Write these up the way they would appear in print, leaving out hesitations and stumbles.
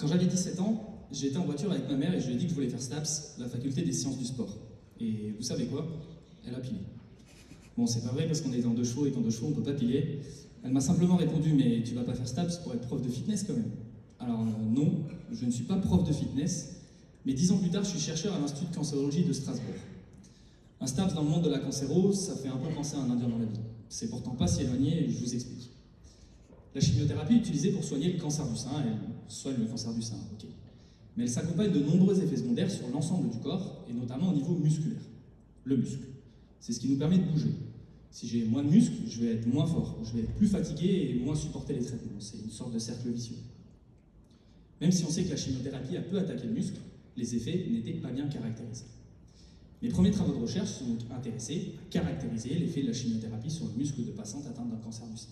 Quand j'avais 17 ans, j'étais en voiture avec ma mère et je lui ai dit que je voulais faire STAPS, la faculté des sciences du sport. Et vous savez quoi? Elle a pilé. Bon, c'est pas vrai parce qu'on est en 2 chevaux et qu'en 2 chevaux on peut pas piler. Elle m'a simplement répondu, mais tu vas pas faire STAPS pour être prof de fitness quand même. Alors non, je ne suis pas prof de fitness, mais 10 ans plus tard, je suis chercheur à l'Institut de cancérologie de Strasbourg. Un STAPS dans le monde de la cancéro, ça fait un peu penser à un indien dans la vie. C'est pourtant pas si éloigné et je vous explique. La chimiothérapie est utilisée pour soigner le cancer du sein, elle soigne le cancer du sein, ok. Mais elle s'accompagne de nombreux effets secondaires sur l'ensemble du corps, et notamment au niveau musculaire. Le muscle, c'est ce qui nous permet de bouger. Si j'ai moins de muscles, je vais être moins fort, je vais être plus fatigué et moins supporter les traitements. C'est une sorte de cercle vicieux. Même si on sait que la chimiothérapie a peu attaqué le muscle, les effets n'étaient pas bien caractérisés. Mes premiers travaux de recherche sont donc intéressés à caractériser l'effet de la chimiothérapie sur le muscle de patientes atteintes d'un cancer du sein.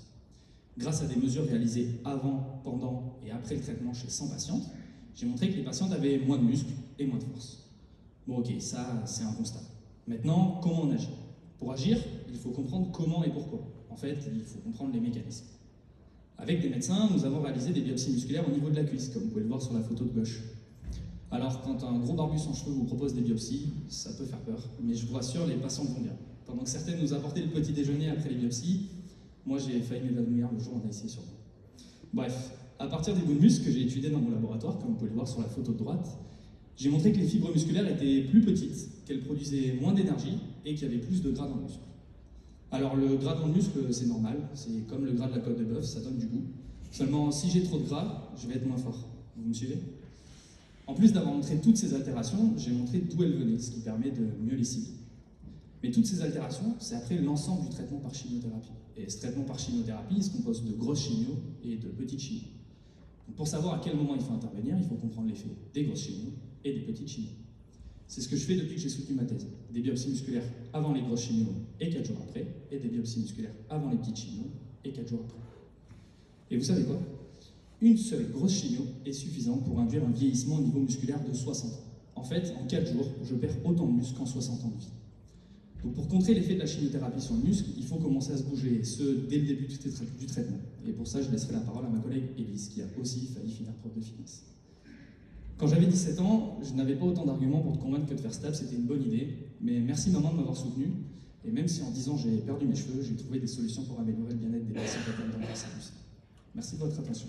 Grâce à des mesures réalisées avant, pendant et après le traitement chez 100 patientes, j'ai montré que les patientes avaient moins de muscles et moins de force. Bon ok, ça c'est un constat. Maintenant, comment on agit? Pour agir, il faut comprendre comment et pourquoi. En fait, il faut comprendre les mécanismes. Avec des médecins, nous avons réalisé des biopsies musculaires au niveau de la cuisse, comme vous pouvez le voir sur la photo de gauche. Alors, quand un gros barbu sans cheveux vous propose des biopsies, ça peut faire peur, mais je vous rassure, les patientes vont bien. Pendant que certaines nous apportaient le petit déjeuner après les biopsies, moi j'ai failli m'évanouir le jour où on a essayé sur moi. Bref, à partir des bouts de muscles que j'ai étudiés dans mon laboratoire, comme vous pouvez le voir sur la photo de droite, j'ai montré que les fibres musculaires étaient plus petites, qu'elles produisaient moins d'énergie et qu'il y avait plus de gras dans le muscle. Alors le gras dans le muscle, c'est normal, c'est comme le gras de la côte de bœuf, ça donne du goût. Seulement, si j'ai trop de gras, je vais être moins fort. Vous me suivez? En plus d'avoir montré toutes ces altérations, j'ai montré d'où elles venaient, ce qui permet de mieux les cibler. Mais toutes ces altérations, c'est après l'ensemble du traitement par chimiothérapie. Et ce traitement par chimiothérapie, il se compose de grosses chimios et de petites chimios. Donc pour savoir à quel moment il faut intervenir, il faut comprendre l'effet des grosses chimios et des petites chimios. C'est ce que je fais depuis que j'ai soutenu ma thèse. Des biopsies musculaires avant les grosses chimios et 4 jours après, et des biopsies musculaires avant les petites chimios et 4 jours après. Et vous savez quoi? Une seule grosse chimio est suffisante pour induire un vieillissement au niveau musculaire de 60 ans. En fait, en 4 jours, je perds autant de muscles qu'en 60 ans de vie. Donc pour contrer l'effet de la chimiothérapie sur le muscle, il faut commencer à se bouger, et ce, dès le début du traitement. Et pour ça, je laisserai la parole à ma collègue Élise, qui a aussi failli finir prof de fitness. Quand j'avais 17 ans, je n'avais pas autant d'arguments pour te convaincre que de faire STAPS c'était une bonne idée, mais merci maman de m'avoir soutenu, et même si en 10 ans j'ai perdu mes cheveux, j'ai trouvé des solutions pour améliorer le bien-être des patients atteints d'un cancer du sein. Merci de votre attention.